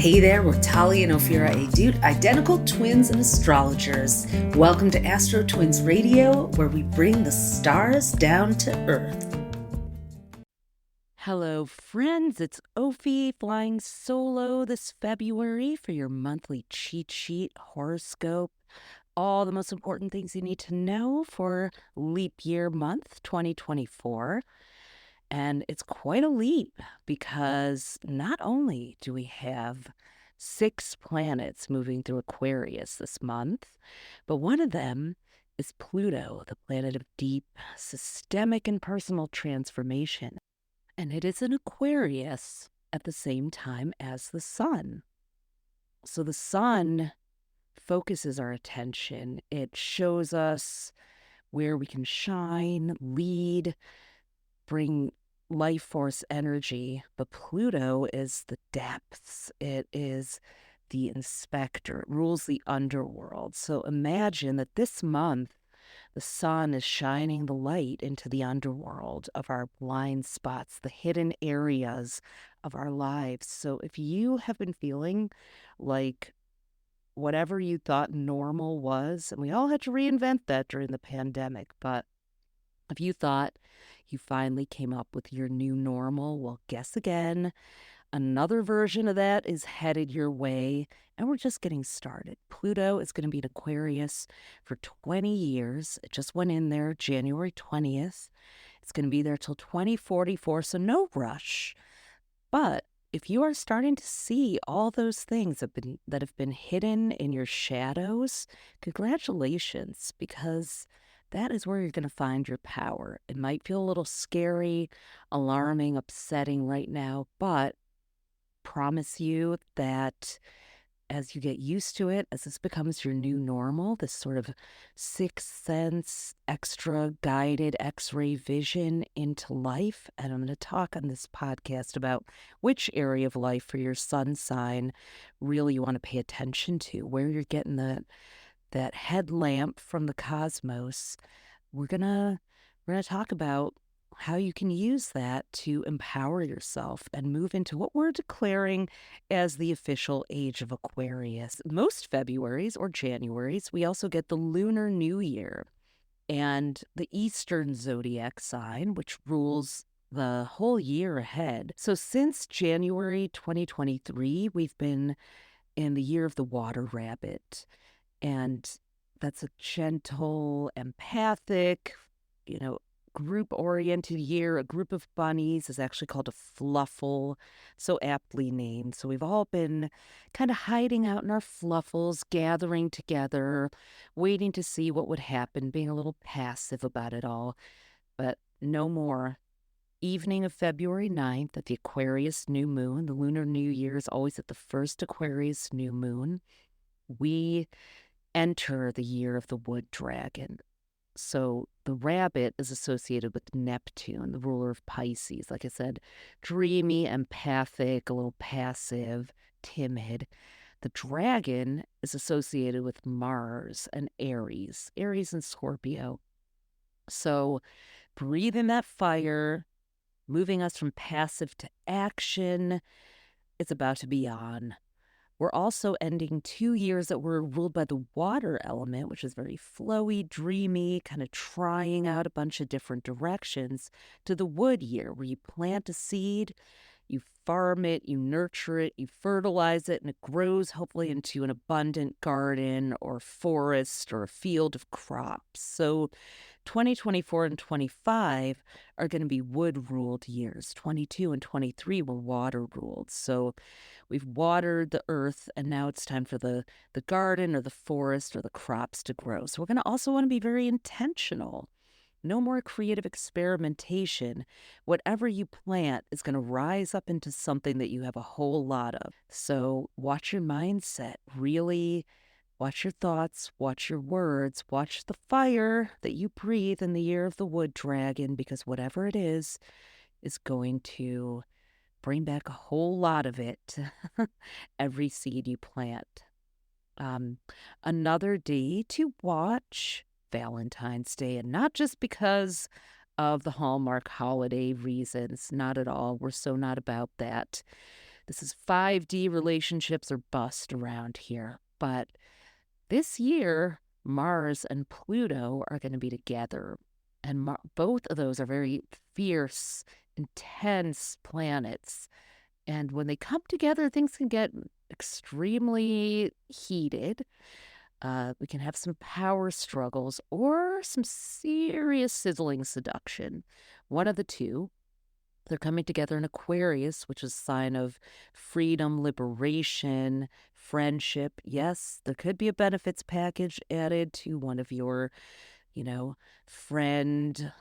Hey there, we're Talia and Ophira Edut, identical twins and astrologers. Welcome to AstroTwins Radio, where we bring the stars down to Earth. Hello, friends. It's Ophi flying solo this February for your monthly cheat sheet horoscope. All the most important things you need to know for leap year month 2024. And it's quite a leap because not only do we have 6 planets moving through Aquarius this month, but one of them is Pluto, the planet of deep, systemic, and personal transformation. And it is an Aquarius at the same time as the sun. So the sun focuses our attention. It shows us where we can shine, lead, bring life force energy. But Pluto is the depths. It is the inspector. It rules the underworld. So imagine that this month, the sun is shining the light into the underworld of our blind spots, the hidden areas of our lives. So if you have been feeling like whatever you thought normal was, and we all had to reinvent that during the pandemic, but if you thought you finally came up with your new normal, well, guess again. Another version of that is headed your way, and we're just getting started. Pluto is going to be in Aquarius for 20 years. It just went in there January 20th. It's going to be there till 2044, so no rush. But if you are starting to see all those things that have been hidden in your shadows, congratulations, because that is where you're going to find your power. It might feel a little scary, alarming, upsetting right now, but promise you that as you get used to it, as this becomes your new normal, this sort of sixth sense, extra guided X-ray vision into life. And I'm going to talk on this podcast about which area of life for your sun sign really you want to pay attention to, where you're getting that headlamp from the cosmos. We're gonna talk about how you can use that to empower yourself and move into what we're declaring as the official age of Aquarius. Most Februaries or Januaries, we also get the Lunar New Year and the Eastern zodiac sign, which rules the whole year ahead. So since January 2023, we've been in the year of the water rabbit. And that's a gentle, empathic, group-oriented year. A group of bunnies is actually called a fluffle, so aptly named. So we've all been kind of hiding out in our fluffles, gathering together, waiting to see what would happen, being a little passive about it all. But no more. Evening of February 9th at the Aquarius new moon. The Lunar New Year is always at the first Aquarius new moon. We enter the year of the wood dragon. So the rabbit is associated with Neptune, the ruler of Pisces. Like I said, dreamy, empathic, a little passive, timid. The dragon is associated with Mars and Aries and Scorpio. So breathe in that fire, moving us from passive to action. It's about to be on. We're also ending 2 years that were ruled by the water element, which is very flowy, dreamy, kind of trying out a bunch of different directions, to the wood year, where you plant a seed, you farm it, you nurture it, you fertilize it, and it grows hopefully into an abundant garden or forest or a field of crops. So 2024 and 25 are going to be wood-ruled years. 22 and 23 were water-ruled. So we've watered the earth, and now it's time for the garden or the forest or the crops to grow. So we're going to also want to be very intentional. No more creative experimentation. Whatever you plant is going to rise up into something that you have a whole lot of. So watch your mindset. Really watch your thoughts, watch your words, watch the fire that you breathe in the year of the wood dragon, because whatever it is going to bring back a whole lot of it every seed you plant. Another day to watch, Valentine's Day, and not just because of the Hallmark holiday reasons, not at all. We're so not about that. This is 5D relationships or bust around here. But this year, Mars and Pluto are going to be together. And both of those are very fierce, intense planets. And when they come together, things can get extremely heated. We can have some power struggles or some serious sizzling seduction. One of the two. They're coming together in Aquarius, which is a sign of freedom, liberation, friendship. Yes, there could be a benefits package added to one of your, you know, friend,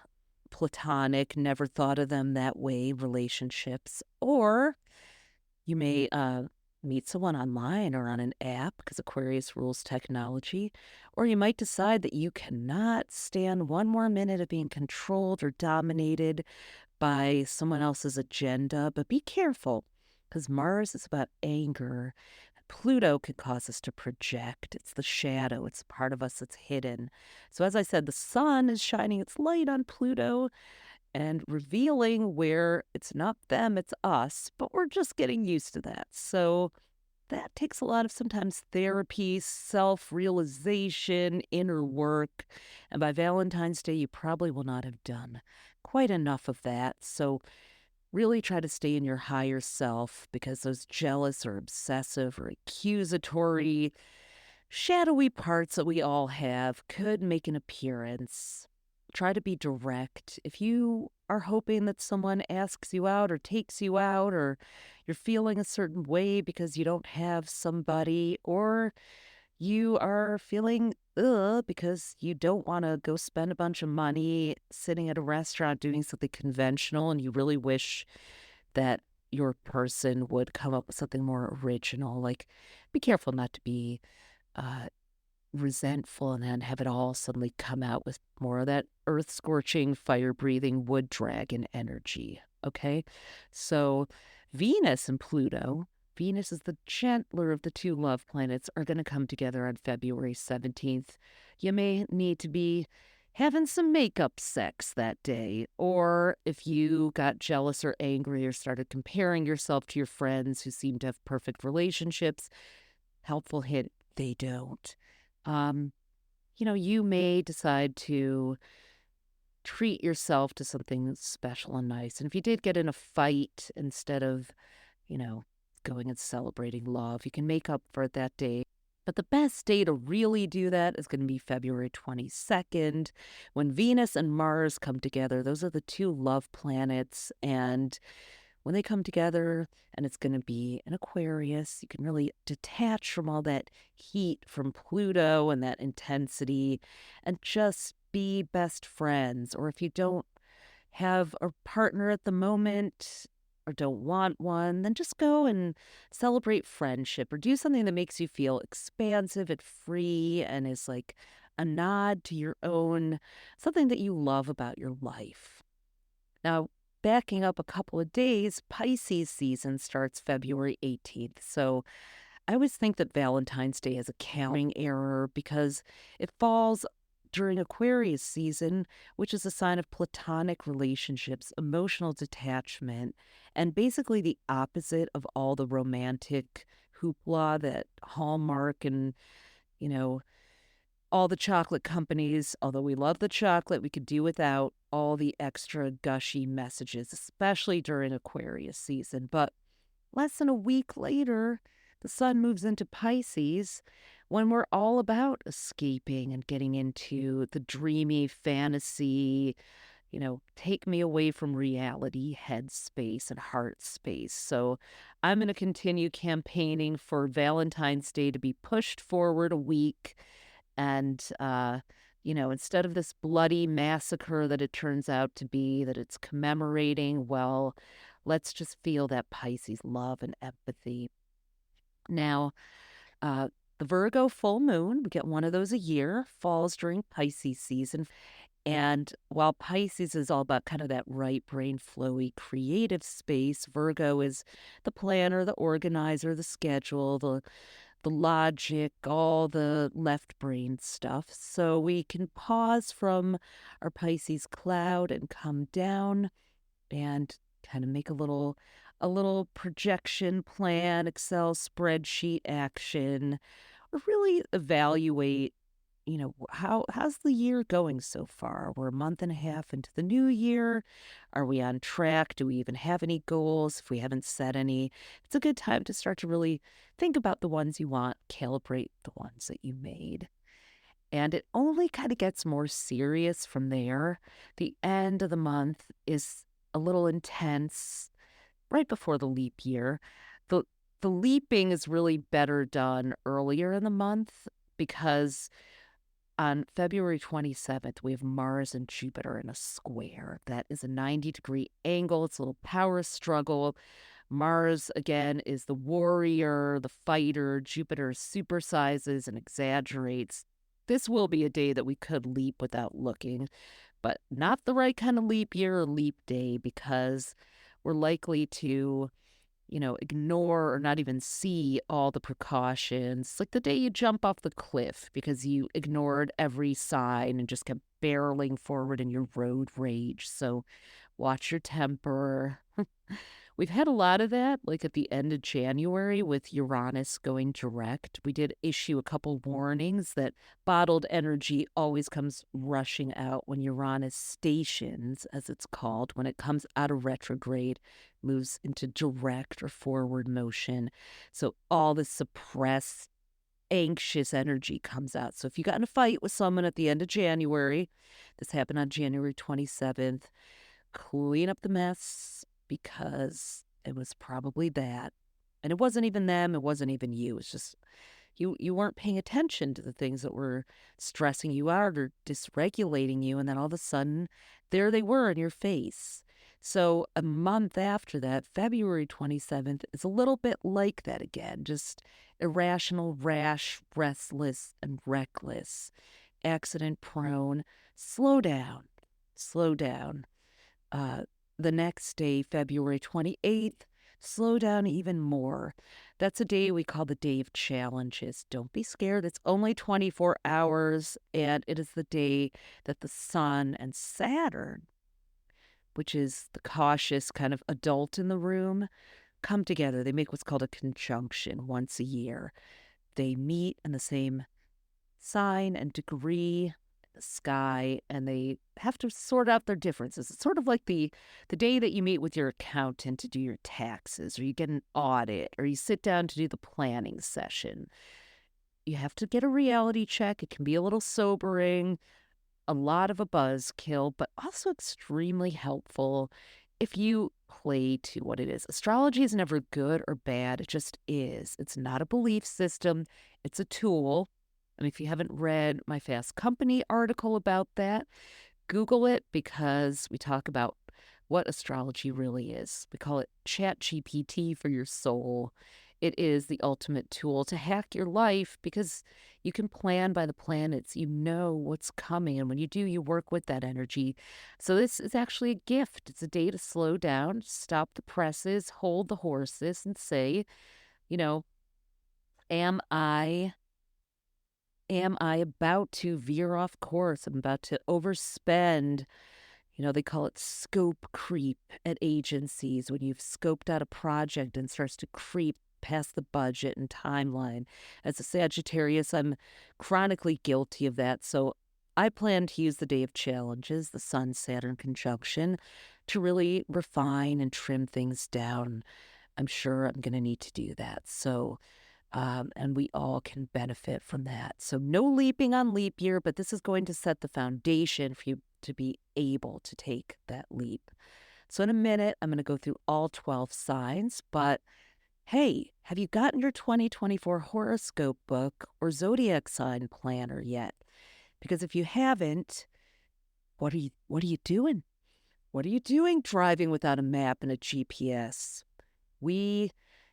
platonic, never thought of them that way relationships. Or you may meet someone online or on an app because Aquarius rules technology. Or you might decide that you cannot stand one more minute of being controlled or dominated by someone else's agenda. But be careful because Mars is about anger. Pluto could cause us to project. It's the shadow, it's part of us that's hidden. So, as I said, the sun is shining its light on Pluto and revealing where it's not them, it's us, but we're just getting used to that. So, that takes a lot of sometimes therapy, self realization, inner work. And by Valentine's Day, you probably will not have done quite enough of that. So, really try to stay in your higher self because those jealous or obsessive or accusatory, shadowy parts that we all have could make an appearance. Try to be direct. If you are hoping that someone asks you out or takes you out, or you're feeling a certain way because you don't have somebody, or you are feeling because you don't want to go spend a bunch of money sitting at a restaurant doing something conventional and you really wish that your person would come up with something more original, like be careful not to be uh, resentful and then have it all suddenly come out with more of that earth scorching, fire breathing, wood dragon energy. Okay. So Venus and Pluto, Venus is the gentler of the two love planets, are going to come together on February 17th. You may need to be having some makeup sex that day. Or if you got jealous or angry or started comparing yourself to your friends who seem to have perfect relationships, helpful hint, they don't. Um, you may decide to treat yourself to something special and nice. And if you did get in a fight, instead of, you know, going and celebrating love, you can make up for it that day. But the best day to really do that is going to be February 22nd, when Venus and Mars come together. Those are the two love planets. And when they come together, and it's going to be an Aquarius, you can really detach from all that heat from Pluto and that intensity and just be best friends. Or if you don't have a partner at the moment or don't want one, then just go and celebrate friendship or do something that makes you feel expansive and free and is like a nod to your own, something that you love about your life. Now, backing up a couple of days, Pisces season starts February 18th. So I always think that Valentine's Day is a counting error because it falls during Aquarius season, which is a sign of platonic relationships, emotional detachment, and basically the opposite of all the romantic hoopla that Hallmark and, you know, all the chocolate companies, although we love the chocolate, we could do without all the extra gushy messages, especially during Aquarius season. But less than a week later, the sun moves into Pisces when we're all about escaping and getting into the dreamy fantasy, take me away from reality, headspace and heart space. So I'm going to continue campaigning for Valentine's Day to be pushed forward a week. And, instead of this bloody massacre that it turns out to be, that it's commemorating, well, let's just feel that Pisces love and empathy. Now, uh, the Virgo full moon, we get one of those a year, falls during Pisces season. And while Pisces is all about kind of that right brain, flowy, creative space, Virgo is the planner, the organizer, the schedule, the logic, all the left brain stuff. So we can pause from our Pisces cloud and come down and kind of make a little a little projection plan, Excel spreadsheet action, or really evaluate, how's the year going so far? We're a month and a half into the new year. Are we on track? Do we even have any goals? If we haven't set any, it's a good time to start to really think about the ones you want, calibrate the ones that you made. And it only kind of gets more serious from there. The end of the month is a little intense right before the leap year. The the leaping is really better done earlier in the month because on February 27th, we have Mars and Jupiter in a square. That is a 90-degree angle. It's a little power struggle. Mars, again, is the warrior, the fighter. Jupiter supersizes and exaggerates. This will be a day that we could leap without looking, but not the right kind of leap year or leap day because we're likely to ignore or not even see all the precautions. It's like the day you jump off the cliff because you ignored every sign and just kept barreling forward in your road rage. So watch your temper. We've had a lot of that, like at the end of January with Uranus going direct. We did issue a couple warnings that bottled energy always comes rushing out when Uranus stations, as it's called, when it comes out of retrograde, moves into direct or forward motion. So all the suppressed, anxious energy comes out. So if you got in a fight with someone at the end of January, this happened on January 27th, clean up the mess because it was probably that. And it wasn't even them, it wasn't even you. It's just you weren't paying attention to the things that were stressing you out or dysregulating you, and then all of a sudden there they were in your face. So a month after that, February 27th, is a little bit like that again, just irrational, rash, restless, and reckless, accident prone. Slow down, slow down. The next day, February 28th, slow down even more. That's a day we call the Day of Challenges. Don't be scared. It's only 24 hours, and it is the day that the Sun and Saturn, which is the cautious kind of adult in the room, come together. They make what's called a conjunction once a year. They meet in the same sign and degree in the sky, and they have to sort out their differences. It's sort of like the day that you meet with your accountant to do your taxes, or you get an audit, or you sit down to do the planning session. You have to get a reality check. It can be a little sobering, a lot of a buzzkill, but also extremely helpful if you play to what it is. Astrology is never good or bad. It just is. It's not a belief system. It's a tool. And if you haven't read my Fast Company article about that, Google it because we talk about what astrology really is. We call it ChatGPT for your soul. It is the ultimate tool to hack your life because you can plan by the planets. You know what's coming. And when you do, you work with that energy. So this is actually a gift. It's a day to slow down, stop the presses, hold the horses, and say, you know, am I about to veer off course? I'm about to overspend. They call it scope creep at agencies when you've scoped out a project and starts to creep past the budget and timeline. As a Sagittarius, I'm chronically guilty of that. So I plan to use the Day of Challenges, the Sun-Saturn conjunction, to really refine and trim things down. I'm sure I'm going to need to do that. So and we all can benefit from that. So no leaping on leap year, but this is going to set the foundation for you to be able to take that leap. So in a minute, I'm going to go through all 12 signs, but hey, have you gotten your 2024 horoscope book or zodiac sign planner yet? Because if you haven't, what are you doing? What are you doing driving without a map and a GPS? We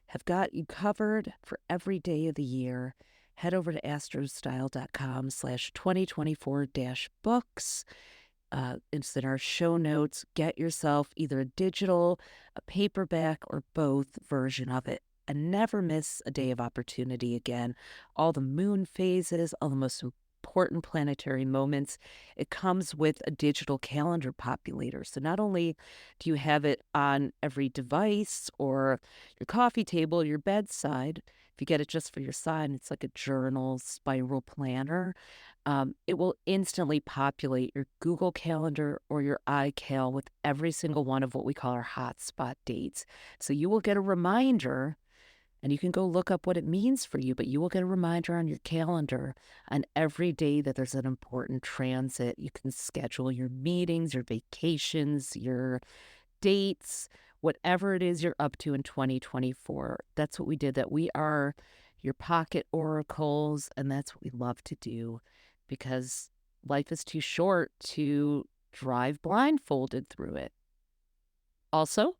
have got you covered for every day of the year. Head over to astrostyle.com/2024-books. It's in our show notes. Get yourself either a digital, a paperback, or both version of it. And never miss a day of opportunity again. All the moon phases, all the most important planetary moments, it comes with a digital calendar populator. So not only do you have it on every device or your coffee table, your bedside, if you get it just for your sign, it's like a journal spiral planner. It will instantly populate your Google Calendar or your iCal with every single one of what we call our hotspot dates. So you will get a reminder, and you can go look up what it means for you, but you will get a reminder on your calendar on every day that there's an important transit. You can schedule your meetings, your vacations, your dates, whatever it is you're up to in 2024. That's what we did, that we are your pocket oracles, and that's what we love to do because life is too short to drive blindfolded through it. Also,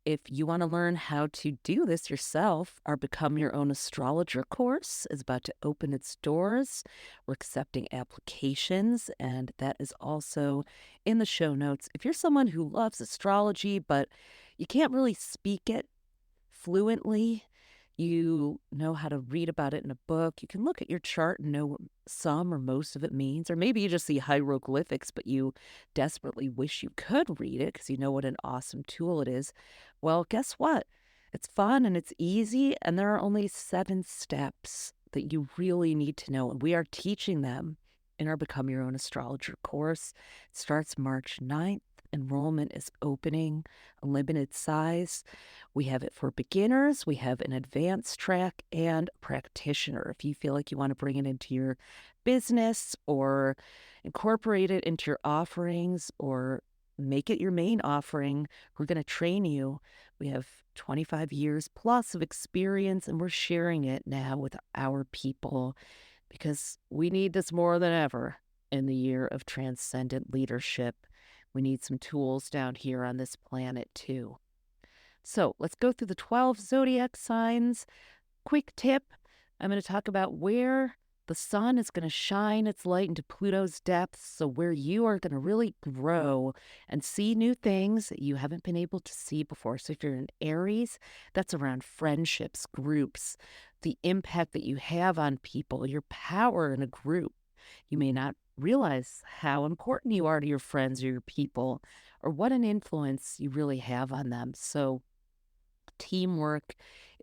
if you want to learn how to do this yourself, our Become Your Own Astrologer course is about to open its doors. We're accepting applications, and that is also in the show notes. If you're someone who loves astrology, but you can't really speak it fluently, you know how to read about it in a book, you can look at your chart and know what some or most of it means, or maybe you just see hieroglyphics, but you desperately wish you could read it because you know what an awesome tool it is. Well, guess what? It's fun and it's easy, and there are only 7 steps that you really need to know, and we are teaching them in our Become Your Own Astrologer course. It starts March 9th. Enrollment is opening, a limited size. We have it for beginners, we have an advanced track, and a practitioner. If you feel like you want to bring it into your business or incorporate it into your offerings or make it your main offering, we're going to train you. We have 25 years plus of experience, and we're sharing it now with our people because we need this more than ever in the year of transcendent leadership. We need some tools down here on this planet, too. So let's go through the 12 zodiac signs. Quick tip, I'm going to talk about where the sun is going to shine its light into Pluto's depths. So where you are going to really grow and see new things that you haven't been able to see before. So if you're in Aries, that's around friendships, groups, the impact that you have on people, your power in a group. You may not realize how important you are to your friends or your people, or what an influence you really have on them. So teamwork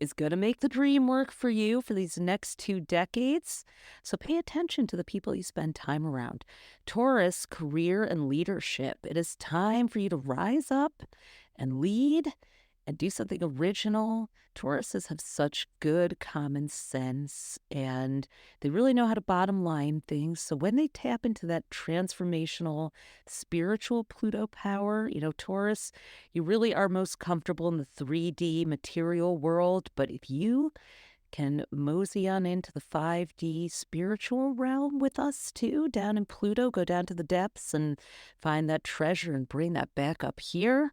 is going to make the dream work for you for these next 2 decades. So pay attention to the people you spend time around. Taurus, career and leadership. It is time for you to rise up and lead and do something original. Tauruses have such good common sense, and they really know how to bottom line things. So when they tap into that transformational spiritual Pluto power, Taurus, you really are most comfortable in the 3D material world. But if you can mosey on into the 5D spiritual realm with us too, down in Pluto, go down to the depths and find that treasure and bring that back up here,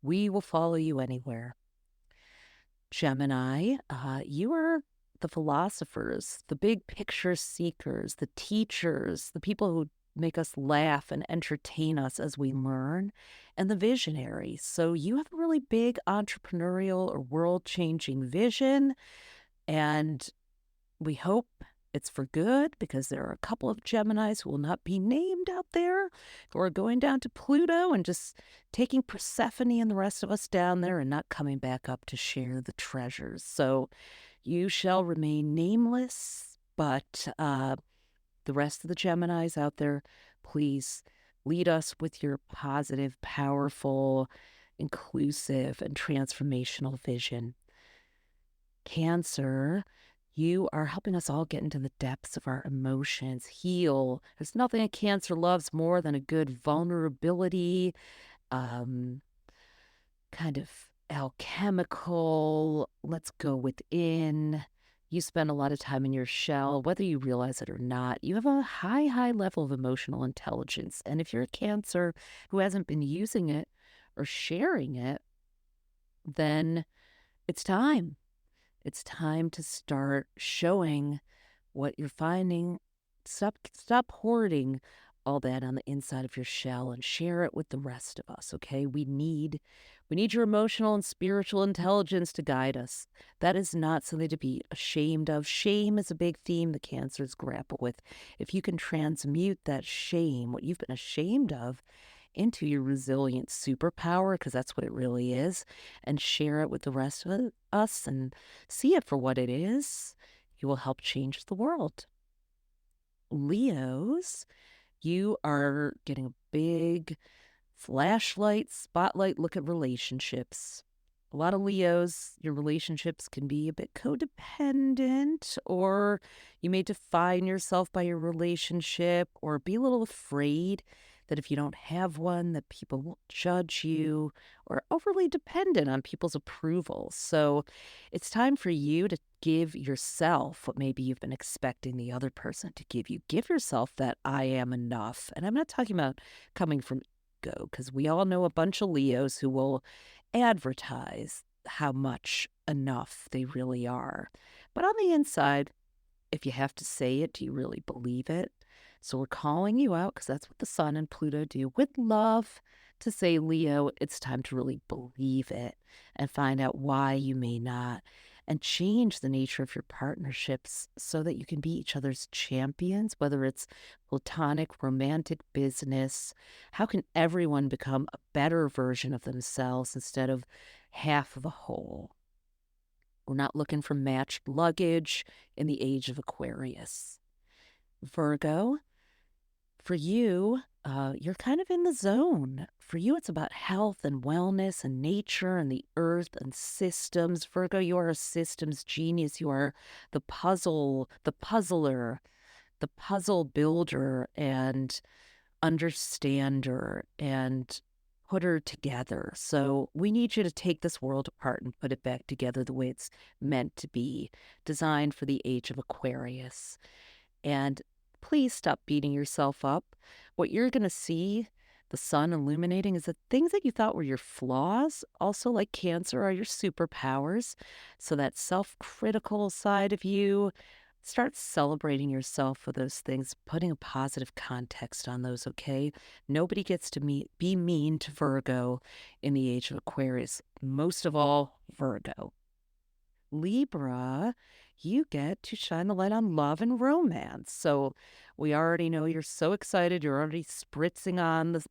we will follow you anywhere. Gemini, you are the philosophers, the big picture seekers, the teachers, the people who make us laugh and entertain us as we learn, and the visionaries. So you have a really big entrepreneurial or world-changing vision, and we hope it's for good, because there are a couple of Geminis who will not be named out there who are going down to Pluto and just taking Persephone and the rest of us down there and not coming back up to share the treasures. So you shall remain nameless, but the rest of the Geminis out there, please lead us with your positive, powerful, inclusive, and transformational vision. Cancer, you are helping us all get into the depths of our emotions, heal. There's nothing a Cancer loves more than a good vulnerability, kind of alchemical, let's go within. You spend a lot of time in your shell, whether you realize it or not. You have a high, high level of emotional intelligence. And if you're a Cancer who hasn't been using it or sharing it, then it's time. It's time to start showing what you're finding. Stop hoarding all that on the inside of your shell and share it with the rest of us, okay? We need We need your emotional and spiritual intelligence to guide us. That is not something to be ashamed of. Shame is a big theme the Cancers grapple with. If you can transmute that shame, what you've been ashamed of, into your resilient superpower, because that's what it really is, and share it with the rest of us and see it for what it is, you will help change the world. Leos, you are getting a big flashlight, spotlight look at relationships. A lot of Leos, your relationships can be a bit codependent, or you may define yourself by your relationship, or be a little afraid that if you don't have one, that people will judge you, or overly dependent on people's approval. So it's time for you to give yourself what maybe you've been expecting the other person to give you. Give yourself that I am enough. And I'm not talking about coming from ego, because we all know a bunch of Leos who will advertise how much enough they really are. But on the inside, if you have to say it, do you really believe it? So we're calling you out, because that's what the Sun and Pluto do, with love, to say, Leo, it's time to really believe it and find out why you may not, and change the nature of your partnerships so that you can be each other's champions, whether it's platonic, romantic, business. How can everyone become a better version of themselves instead of half of a whole? We're not looking for matched luggage in the age of Aquarius. Virgo, for you, you're kind of in the zone. For you, it's about health and wellness and nature and the earth and systems. Virgo, you are a systems genius. You are the puzzler, the puzzle builder and understander and putter together. So we need you to take this world apart and put it back together the way it's meant to be, designed for the age of Aquarius. And please stop beating yourself up. What you're going to see, the sun illuminating, is the things that you thought were your flaws, also like Cancer, are your superpowers. So that self-critical side of you, start celebrating yourself for those things, putting a positive context on those, okay? Nobody gets to be mean to Virgo in the age of Aquarius, most of all Virgo. Libra, you get to shine the light on love and romance. So we already know you're so excited. You're already spritzing on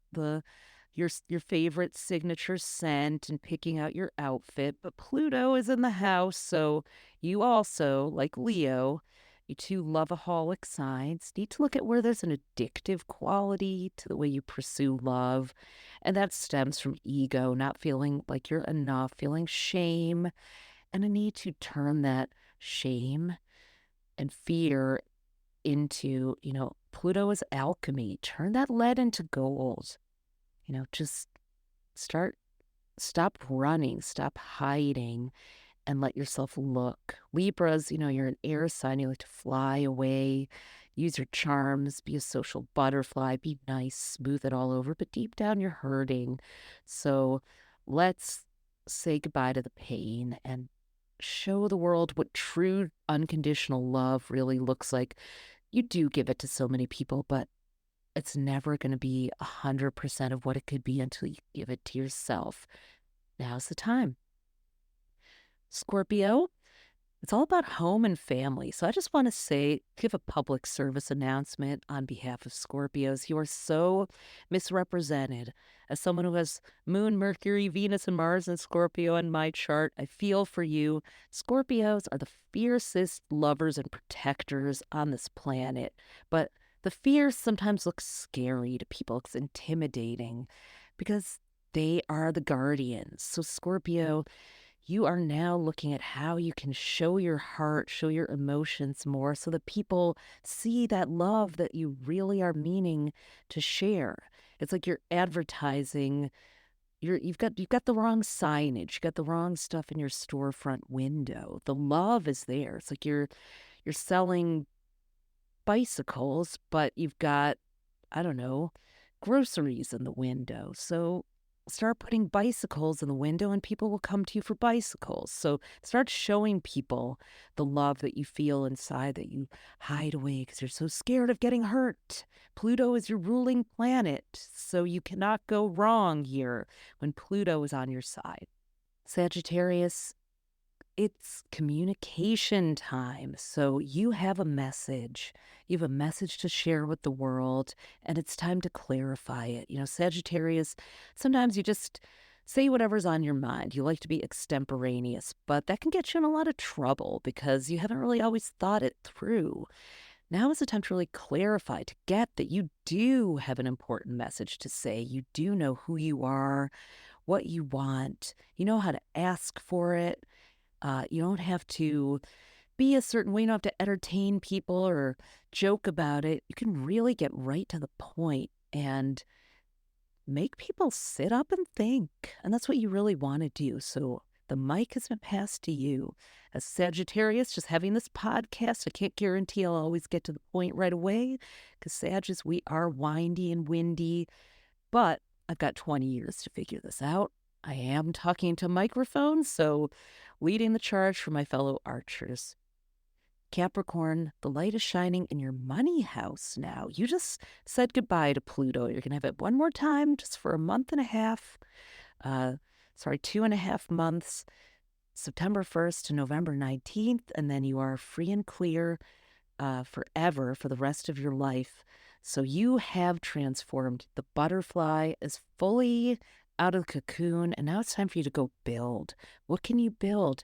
your favorite signature scent and picking out your outfit. But Pluto is in the house, so you also, like Leo, you two loveaholic signs, need to look at where there's an addictive quality to the way you pursue love. And that stems from ego, not feeling like you're enough, feeling shame, and a need to turn that shame and fear into, Pluto is alchemy. Turn that lead into gold. Just stop running, stop hiding, and let yourself look. Libras, you're an air sign. You like to fly away, use your charms, be a social butterfly, be nice, smooth it all over. But deep down, you're hurting. So let's say goodbye to the pain and show the world what true unconditional love really looks like. You do give it to so many people, but it's never going to be 100% of what it could be until you give it to yourself. Now's the time. Scorpio, it's all about home and family. So I just want to give a public service announcement on behalf of Scorpios. You are so misrepresented. As someone who has Moon, Mercury, Venus, and Mars in Scorpio in my chart, I feel for you. Scorpios are the fiercest lovers and protectors on this planet. But the fear sometimes looks scary to people. It's intimidating because they are the guardians. So Scorpio, you are now looking at how you can show your heart, show your emotions more so that people see that love that you really are meaning to share. It's like you're advertising. You've got the wrong signage. You got the wrong stuff in your storefront window. The love is there. It's like you're selling bicycles, but you've got, I don't know, groceries in the window. So start putting bicycles in the window and people will come to you for bicycles. So start showing people the love that you feel inside that you hide away because you're so scared of getting hurt. Pluto is your ruling planet, so you cannot go wrong here when Pluto is on your side. Sagittarius, it's communication time. So you have a message. You have a message to share with the world, and it's time to clarify it. Sagittarius, sometimes you just say whatever's on your mind. You like to be extemporaneous, but that can get you in a lot of trouble because you haven't really always thought it through. Now is the time to really clarify, to get that you do have an important message to say. You do know who you are, what you want. You know how to ask for it. You don't have to be a certain way. You don't have to entertain people or joke about it. You can really get right to the point and make people sit up and think. And that's what you really want to do. So the mic has been passed to you. As Sagittarius, just having this podcast, I can't guarantee I'll always get to the point right away because Sagittarius, we are windy and windy, but I've got 20 years to figure this out. I am talking to microphones, so leading the charge for my fellow archers. Capricorn, the light is shining in your money house now. You just said goodbye to Pluto. You're going to have it one more time just for a month and a half. 2.5 months, September 1st to November 19th, and then you are free and clear forever for the rest of your life. So you have transformed. The butterfly is fully out of the cocoon, and now it's time for you to go build. What can you build?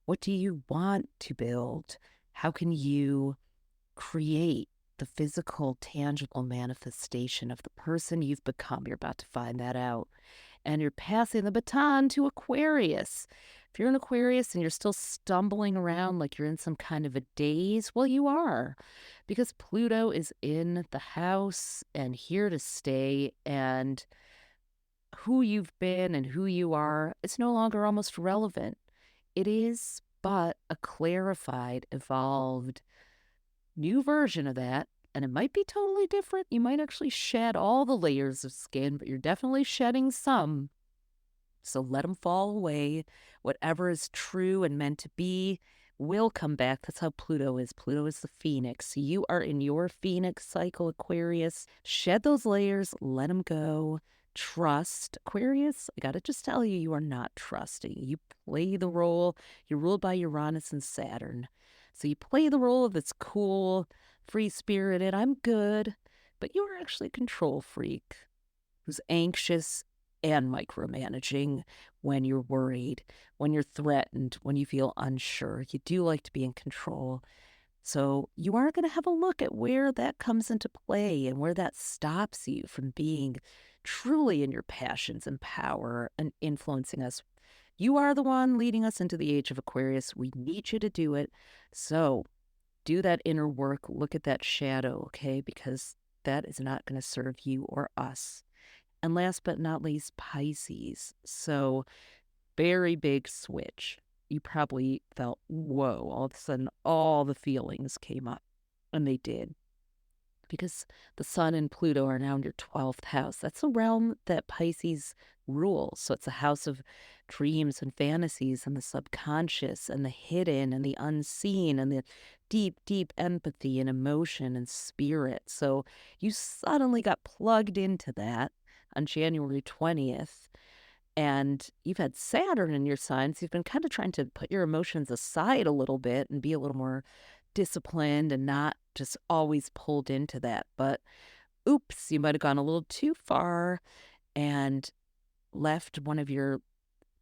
What do you want to build? How can you create the physical, tangible manifestation of the person you've become? You're about to find that out. And you're passing the baton to Aquarius. If you're an Aquarius and you're still stumbling around like you're in some kind of a daze, well, you are. Because Pluto is in the house and here to stay, and who you've been and who you are is no longer almost relevant. It is but a clarified, evolved, new version of that. And it might be totally different. You might actually shed all the layers of skin, but you're definitely shedding some. So let them fall away. Whatever is true and meant to be will come back. That's how Pluto is. Pluto is the phoenix. You are in your phoenix cycle, Aquarius. Shed those layers. Let them go. Trust. Aquarius, I got to just tell you, you are not trusting. You play the role. You're ruled by Uranus and Saturn. So you play the role of this cool, free-spirited, I'm good, but you're actually a control freak who's anxious and micromanaging when you're worried, when you're threatened, when you feel unsure. You do like to be in control. So you are going to have a look at where that comes into play and where that stops you from being truly in your passions and power and influencing us. You are the one leading us into the age of Aquarius. We need you to do it. So do that inner work. Look at that shadow, okay? Because that is not going to serve you or us. And last but not least, Pisces. So very big switch. You probably felt, whoa, all of a sudden all the feelings came up. And they did. Because the Sun and Pluto are now in your 12th house. That's a realm that Pisces rules. So it's a house of dreams and fantasies and the subconscious and the hidden and the unseen and the deep, deep empathy and emotion and spirit. So you suddenly got plugged into that on January 20th. And you've had Saturn in your sign, so you've been kind of trying to put your emotions aside a little bit and be a little more disciplined and not just always pulled into that. But oops, you might have gone a little too far and left one of your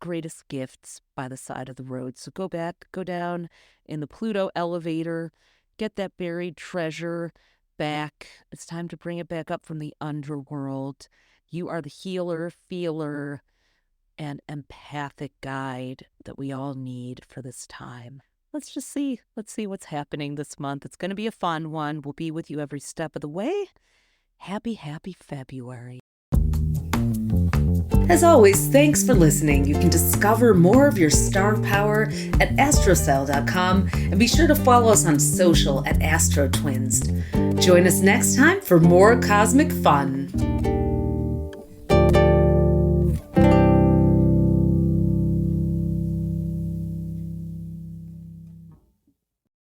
greatest gifts by the side of the road. So go back, go down in the Pluto elevator, get that buried treasure back. It's time to bring it back up from the underworld. You are the healer, feeler, and empathic guide that we all need for this time. Let's see what's happening this month. It's going to be a fun one. We'll be with you every step of the way. Happy February. As always, thanks for listening. You can discover more of your star power at astrocell.com and be sure to follow us on social at AstroTwins. Join us next time for more cosmic fun.